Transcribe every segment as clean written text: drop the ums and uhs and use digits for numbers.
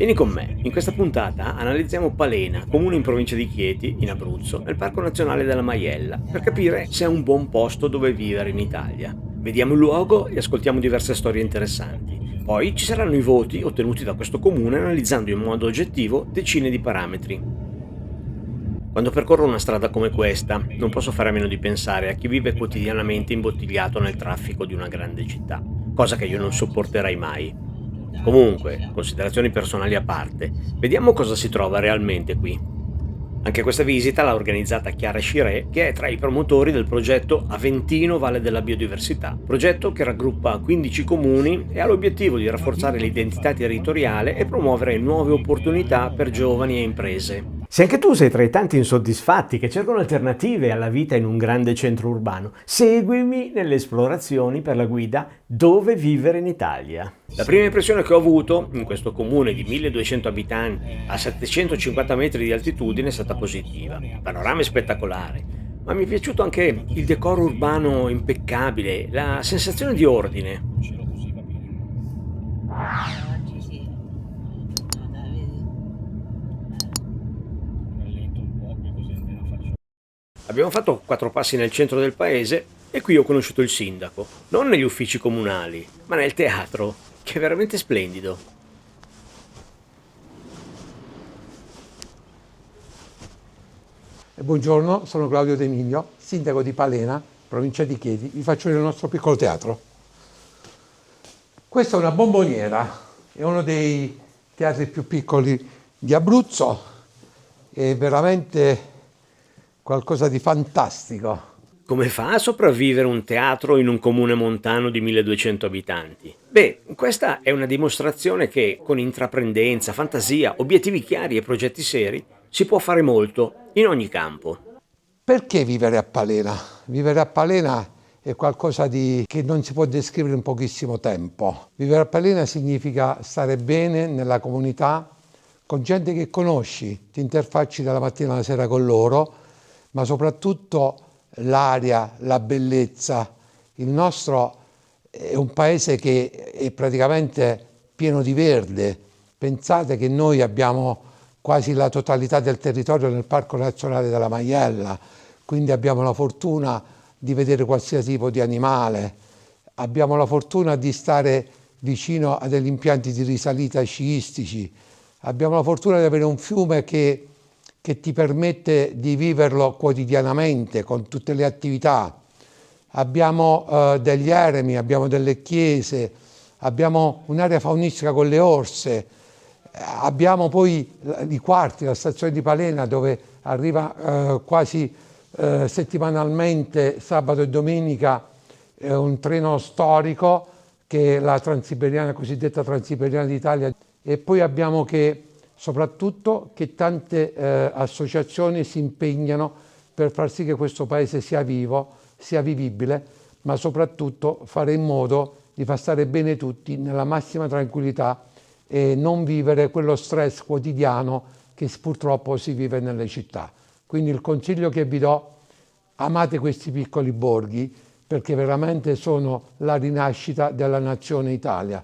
Vieni con me, in questa puntata analizziamo Palena, comune in provincia di Chieti, in Abruzzo, nel Parco Nazionale della Maiella, per capire se è un buon posto dove vivere in Italia. Vediamo il luogo e ascoltiamo diverse storie interessanti. Poi ci saranno i voti ottenuti da questo comune analizzando in modo oggettivo decine di parametri. Quando percorro una strada come questa, non posso fare a meno di pensare a chi vive quotidianamente imbottigliato nel traffico di una grande città, cosa che io non sopporterei mai. Comunque, considerazioni personali a parte, vediamo cosa si trova realmente qui. Anche questa visita l'ha organizzata Chiara Scirè, che è tra i promotori del progetto Aventino Valle della Biodiversità, progetto che raggruppa 15 comuni e ha l'obiettivo di rafforzare l'identità territoriale e promuovere nuove opportunità per giovani e imprese. Se anche tu sei tra i tanti insoddisfatti che cercano alternative alla vita in un grande centro urbano, seguimi nelle esplorazioni per la guida Dove vivere in Italia. La prima impressione che ho avuto in questo comune di 1200 abitanti a 750 metri di altitudine è stata positiva. Il panorama è spettacolare, ma mi è piaciuto anche il decoro urbano impeccabile, la sensazione di ordine. Abbiamo fatto 4 passi nel centro del paese e qui ho conosciuto il sindaco, non negli uffici comunali, ma nel teatro, che è veramente splendido. Buongiorno, sono Claudio De Miglio, sindaco di Palena, provincia di Chieti. Vi faccio vedere il nostro piccolo teatro. Questa è una bomboniera, è uno dei teatri più piccoli di Abruzzo, è veramente qualcosa di fantastico. Come fa a sopravvivere un teatro in un comune montano di 1200 abitanti? Beh, questa è una dimostrazione che con intraprendenza, fantasia, obiettivi chiari e progetti seri si può fare molto in ogni campo. Perché vivere a Palena? Vivere a Palena è qualcosa che non si può descrivere in pochissimo tempo. Vivere a Palena significa stare bene nella comunità, con gente che conosci, ti interfacci dalla mattina alla sera con loro, ma soprattutto l'aria, la bellezza. Il nostro è un paese che è praticamente pieno di verde. Pensate che noi abbiamo quasi la totalità del territorio nel Parco Nazionale della Maiella, quindi abbiamo la fortuna di vedere qualsiasi tipo di animale, abbiamo la fortuna di stare vicino a degli impianti di risalita sciistici, abbiamo la fortuna di avere un fiume che ti permette di viverlo quotidianamente con tutte le attività. Abbiamo degli eremi, abbiamo delle chiese, abbiamo un'area faunistica con le orse, abbiamo poi i quarti, la stazione di Palena dove arriva quasi settimanalmente, sabato e domenica, un treno storico che è la Transiberiana, cosiddetta Transiberiana d'Italia, e poi abbiamo soprattutto che tante associazioni si impegnano per far sì che questo paese sia vivo, sia vivibile, ma soprattutto fare in modo di far stare bene tutti nella massima tranquillità e non vivere quello stress quotidiano che purtroppo si vive nelle città. Quindi il consiglio che vi do: amate questi piccoli borghi perché veramente sono la rinascita della nazione Italia.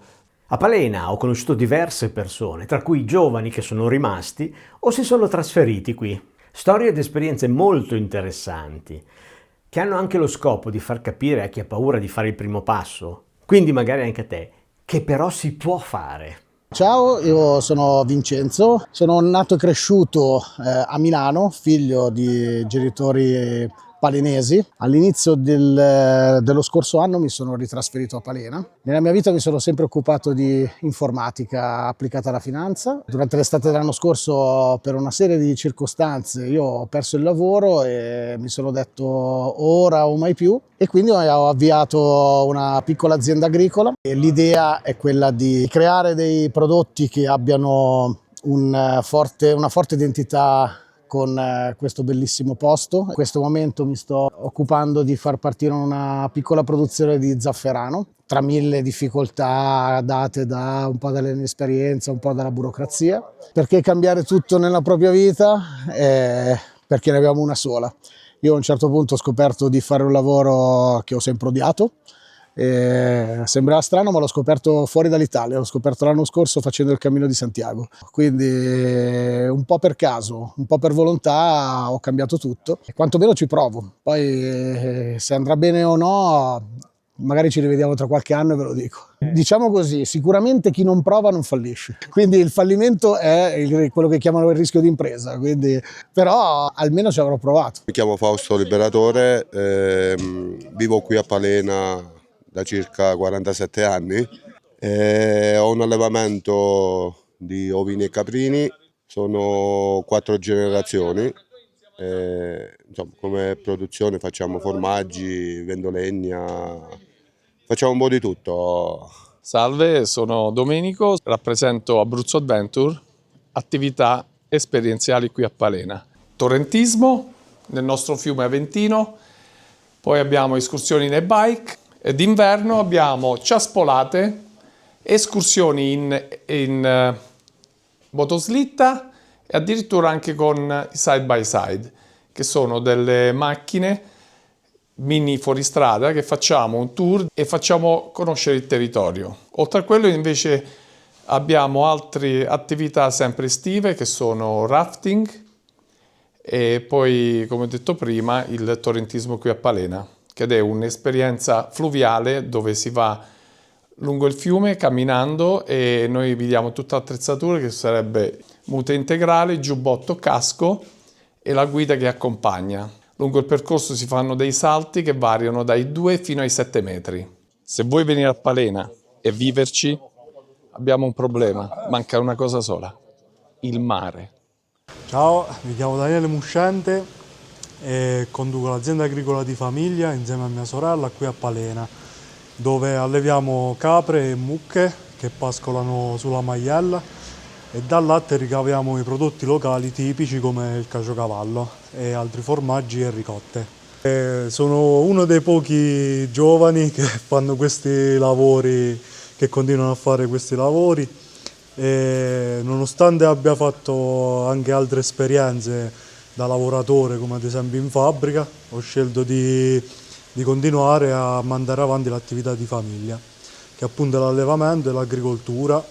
A Palena ho conosciuto diverse persone, tra cui giovani che sono rimasti o si sono trasferiti qui. Storie ed esperienze molto interessanti, che hanno anche lo scopo di far capire a chi ha paura di fare il primo passo, quindi magari anche a te, che però si può fare. Ciao, io sono Vincenzo, sono nato e cresciuto a Milano, figlio di genitori palenesi. All'inizio dello scorso anno mi sono ritrasferito a Palena. Nella mia vita mi sono sempre occupato di informatica applicata alla finanza. Durante l'estate dell'anno scorso, per una serie di circostanze, io ho perso il lavoro e mi sono detto ora o mai più, e quindi ho avviato una piccola azienda agricola. E l'idea è quella di creare dei prodotti che abbiano una forte identità con questo bellissimo posto. In questo momento mi sto occupando di far partire una piccola produzione di zafferano, tra mille difficoltà date da un po' dall'inesperienza, un po' dalla burocrazia. Perché cambiare tutto nella propria vita? Perché ne abbiamo una sola. Io a un certo punto ho scoperto di fare un lavoro che ho sempre odiato, Sembrava strano, ma l'ho scoperto fuori dall'Italia, l'ho scoperto l'anno scorso facendo il Cammino di Santiago. Quindi un po' per caso, un po' per volontà ho cambiato tutto e quantomeno ci provo. Poi se andrà bene o no, magari ci rivediamo tra qualche anno e ve lo dico. Diciamo così, sicuramente chi non prova non fallisce. Quindi il fallimento è quello che chiamano il rischio di impresa, quindi, però almeno ci avrò provato. Mi chiamo Fausto Liberatore, vivo qui a Palena da circa 47 anni. Ho un allevamento di ovini e caprini, sono 4 generazioni. Insomma, come produzione facciamo formaggi, vendo legna, facciamo un po' di tutto. Salve, sono Domenico, rappresento Abruzzo Adventure, attività esperienziali qui a Palena. Torrentismo nel nostro fiume Aventino, poi abbiamo escursioni nei bike e d'inverno abbiamo ciaspolate, escursioni in motoslitta e addirittura anche con i side by side, che sono delle macchine mini fuoristrada che facciamo un tour e facciamo conoscere il territorio. Oltre a quello invece abbiamo altre attività sempre estive che sono rafting e poi, come ho detto prima, il torrentismo qui a Palena, che è un'esperienza fluviale dove si va lungo il fiume camminando e noi vi diamo tutta l'attrezzatura che sarebbe muta integrale, giubbotto, casco e la guida che accompagna. Lungo il percorso si fanno dei salti che variano dai 2 fino ai 7 metri. Se vuoi venire a Palena e viverci, abbiamo un problema, manca una cosa sola, il mare. Ciao, mi chiamo Daniele Muscente e conduco l'azienda agricola di famiglia insieme a mia sorella qui a Palena, dove alleviamo capre e mucche che pascolano sulla Maiella e dal latte ricaviamo i prodotti locali tipici come il caciocavallo e altri formaggi e ricotte. Sono uno dei pochi giovani che fanno questi lavori, che continuano a fare questi lavori e nonostante abbia fatto anche altre esperienze da lavoratore, come ad esempio in fabbrica, ho scelto di continuare a mandare avanti l'attività di famiglia, che appunto è l'allevamento e l'agricoltura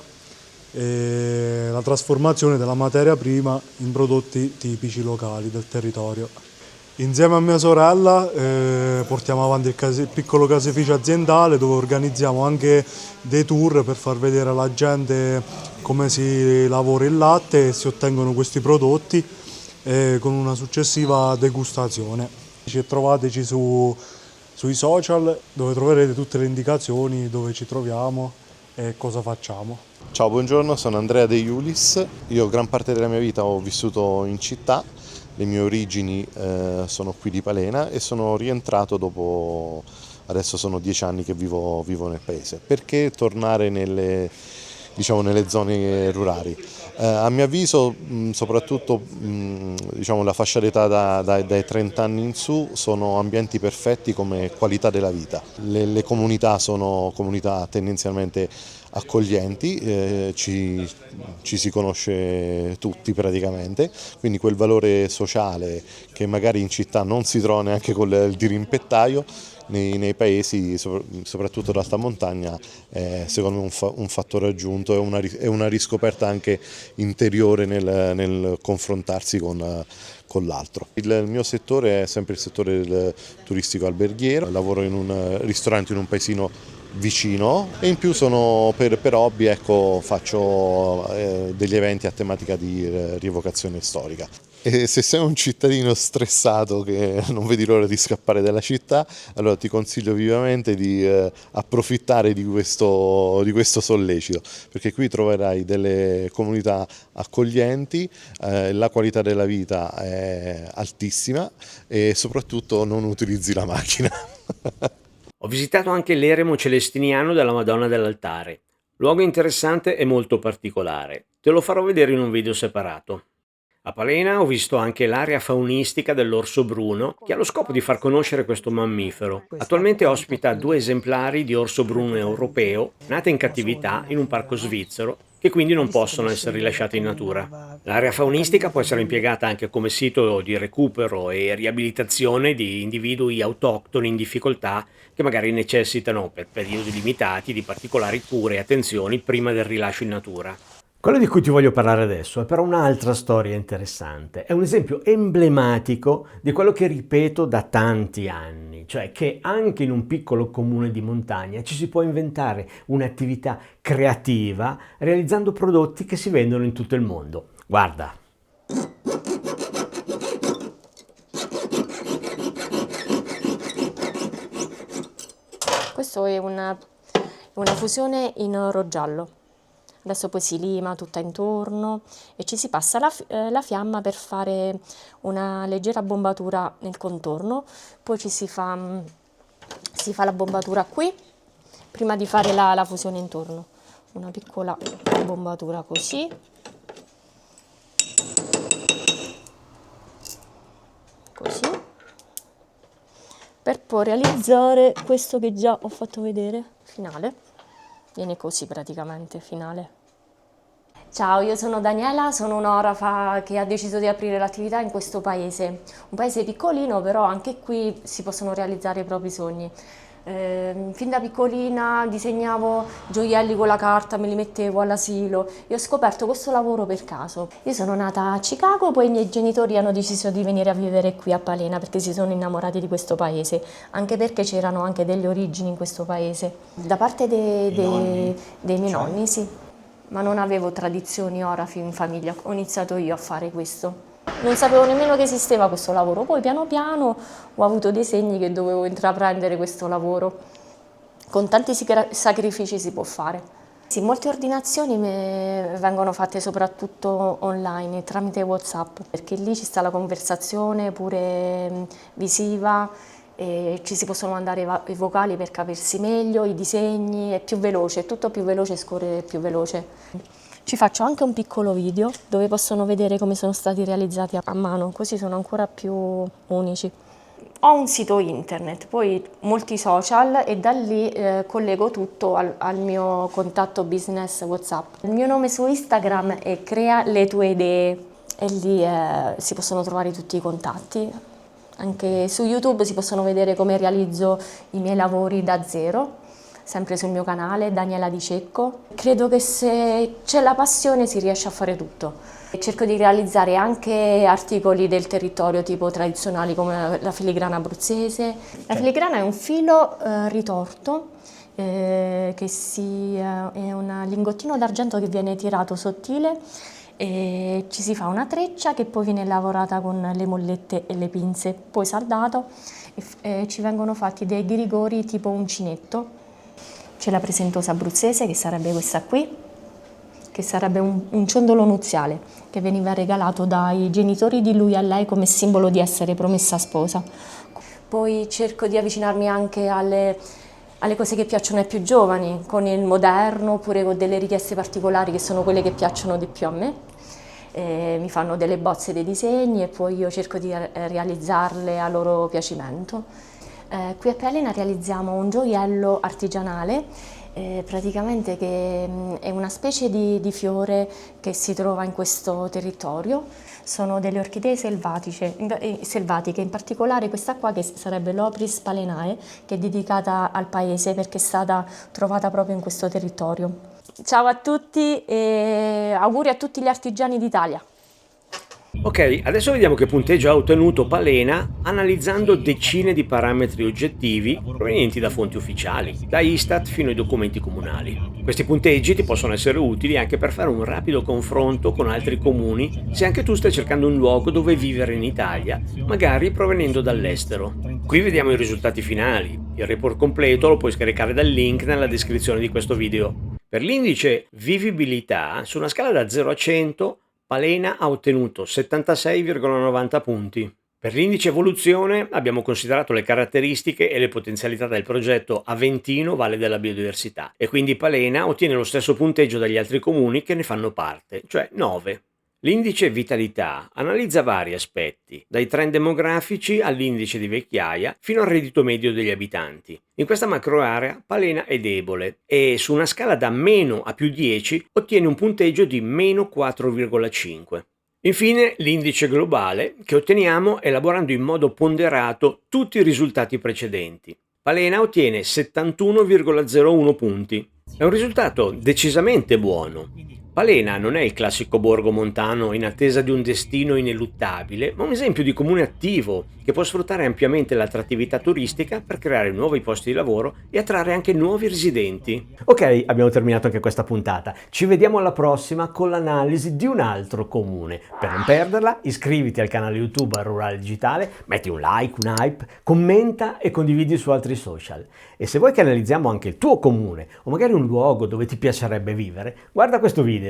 e la trasformazione della materia prima in prodotti tipici locali del territorio. Insieme a mia sorella portiamo avanti il piccolo caseificio aziendale, dove organizziamo anche dei tour per far vedere alla gente come si lavora il latte e si ottengono questi prodotti con una successiva degustazione. Trovateci sui social, dove troverete tutte le indicazioni, dove ci troviamo e cosa facciamo. Ciao, buongiorno, sono Andrea De Iulis. Io gran parte della mia vita ho vissuto in città, le mie origini sono qui di Palena e sono rientrato dopo, adesso sono 10 anni che vivo nel paese. Perché tornare nelle zone rurali? A mio avviso, soprattutto la fascia d'età dai 30 anni in su sono ambienti perfetti come qualità della vita. Le comunità sono comunità tendenzialmente accoglienti, ci si conosce tutti praticamente, quindi quel valore sociale che magari in città non si trova neanche con il dirimpettaio, nei paesi, soprattutto d'alta montagna, è secondo me un fattore aggiunto e una riscoperta anche interiore nel confrontarsi con l'altro. Il mio settore è sempre il settore del turistico alberghiero, lavoro in un ristorante in un paesino vicino e in più sono per hobby, faccio degli eventi a tematica di rievocazione storica. E se sei un cittadino stressato che non vedi l'ora di scappare dalla città, allora ti consiglio vivamente di approfittare di questo sollecito, perché qui troverai delle comunità accoglienti, la qualità della vita è altissima e soprattutto non utilizzi la macchina. Ho visitato anche l'eremo celestiniano della Madonna dell'Altare, luogo interessante e molto particolare. Te lo farò vedere in un video separato. A Palena ho visto anche l'area faunistica dell'orso bruno, che ha lo scopo di far conoscere questo mammifero. Attualmente ospita 2 esemplari di orso bruno europeo, nate in cattività in un parco svizzero, che che quindi non possono essere rilasciate in natura. L'area faunistica può essere impiegata anche come sito di recupero e riabilitazione di individui autoctoni in difficoltà che magari necessitano per periodi limitati di particolari cure e attenzioni prima del rilascio in natura. Quello di cui ti voglio parlare adesso è però un'altra storia interessante, è un esempio emblematico di quello che ripeto da tanti anni, cioè che anche in un piccolo comune di montagna ci si può inventare un'attività creativa realizzando prodotti che si vendono in tutto il mondo. Guarda. Questo è una fusione in oro giallo. Adesso poi si lima tutta intorno e ci si passa la fiamma per fare una leggera bombatura nel contorno. Poi si fa la bombatura qui, prima di fare la fusione intorno. Una piccola bombatura così. Così. Per poi realizzare questo che già ho fatto vedere, finale. Viene così praticamente, finale. Ciao, io sono Daniela, sono un'orafa che ha deciso di aprire l'attività in questo paese. Un paese piccolino, però anche qui si possono realizzare i propri sogni. Fin da piccolina disegnavo gioielli con la carta, me li mettevo all'asilo e ho scoperto questo lavoro per caso. Io sono nata a Chicago, poi i miei genitori hanno deciso di venire a vivere qui a Palena perché si sono innamorati di questo paese, anche perché c'erano anche delle origini in questo paese. Da parte dei miei nonni, sì, ma non avevo tradizioni orafi in famiglia, ho iniziato io a fare questo. Non sapevo nemmeno che esisteva questo lavoro, poi piano piano ho avuto dei segni che dovevo intraprendere questo lavoro. Con tanti sacrifici si può fare. Sì, molte ordinazioni vengono fatte soprattutto online, tramite WhatsApp, perché lì ci sta la conversazione pure visiva, e ci si possono mandare i vocali per capirsi meglio, i disegni, è più veloce, è tutto più veloce, scorre più veloce. Ci faccio anche un piccolo video dove possono vedere come sono stati realizzati a mano, così sono ancora più unici. Ho un sito internet, poi molti social e da lì collego tutto al mio contatto business WhatsApp. Il mio nome su Instagram è Crea le tue idee e lì si possono trovare tutti i contatti. Anche su YouTube si possono vedere come realizzo i miei lavori da zero. Sempre sul mio canale, Daniela Di Cecco. Credo che se c'è la passione si riesce a fare tutto. Cerco di realizzare anche articoli del territorio tipo tradizionali come la filigrana abruzzese. La filigrana è un filo ritorto, è un lingottino d'argento che viene tirato sottile e ci si fa una treccia che poi viene lavorata con le mollette e le pinze, poi saldato e ci vengono fatti dei ghirigori tipo uncinetto. C'è la presentosa abruzzese, che sarebbe questa qui, che sarebbe un ciondolo nuziale, che veniva regalato dai genitori di lui a lei come simbolo di essere promessa sposa. Poi cerco di avvicinarmi anche alle cose che piacciono ai più giovani, con il moderno, oppure con delle richieste particolari che sono quelle che piacciono di più a me. Mi fanno delle bozze dei disegni e poi io cerco di realizzarle a loro piacimento. Qui a Palena realizziamo un gioiello artigianale, praticamente che è una specie di fiore che si trova in questo territorio. Sono delle orchidee selvatiche, in particolare questa qua che sarebbe l'Opris palenae, che è dedicata al paese perché è stata trovata proprio in questo territorio. Ciao a tutti e auguri a tutti gli artigiani d'Italia. Ok, adesso vediamo che punteggio ha ottenuto Palena analizzando decine di parametri oggettivi provenienti da fonti ufficiali, da Istat fino ai documenti comunali. Questi punteggi ti possono essere utili anche per fare un rapido confronto con altri comuni se anche tu stai cercando un luogo dove vivere in Italia, magari provenendo dall'estero. Qui vediamo i risultati finali. Il report completo lo puoi scaricare dal link nella descrizione di questo video. Per l'indice vivibilità, su una scala da 0 a 100, Palena ha ottenuto 76,90 punti. Per l'indice evoluzione abbiamo considerato le caratteristiche e le potenzialità del progetto Aventino Valle della Biodiversità e quindi Palena ottiene lo stesso punteggio degli altri comuni che ne fanno parte, cioè 9. L'indice vitalità analizza vari aspetti, dai trend demografici all'indice di vecchiaia fino al reddito medio degli abitanti. In questa macroarea Palena è debole e su una scala da meno a più 10 ottiene un punteggio di meno 4,5. Infine l'indice globale che otteniamo elaborando in modo ponderato tutti i risultati precedenti. Palena ottiene 71,01 punti. È un risultato decisamente buono. Palena non è il classico borgo montano in attesa di un destino ineluttabile, ma un esempio di comune attivo che può sfruttare ampiamente l'attrattività turistica per creare nuovi posti di lavoro e attrarre anche nuovi residenti. Ok, abbiamo terminato anche questa puntata. Ci vediamo alla prossima con l'analisi di un altro comune. Per non perderla, iscriviti al canale YouTube Rurale Digitale, metti un like, un hype, commenta e condividi su altri social. E se vuoi che analizziamo anche il tuo comune o magari un luogo dove ti piacerebbe vivere, guarda questo video.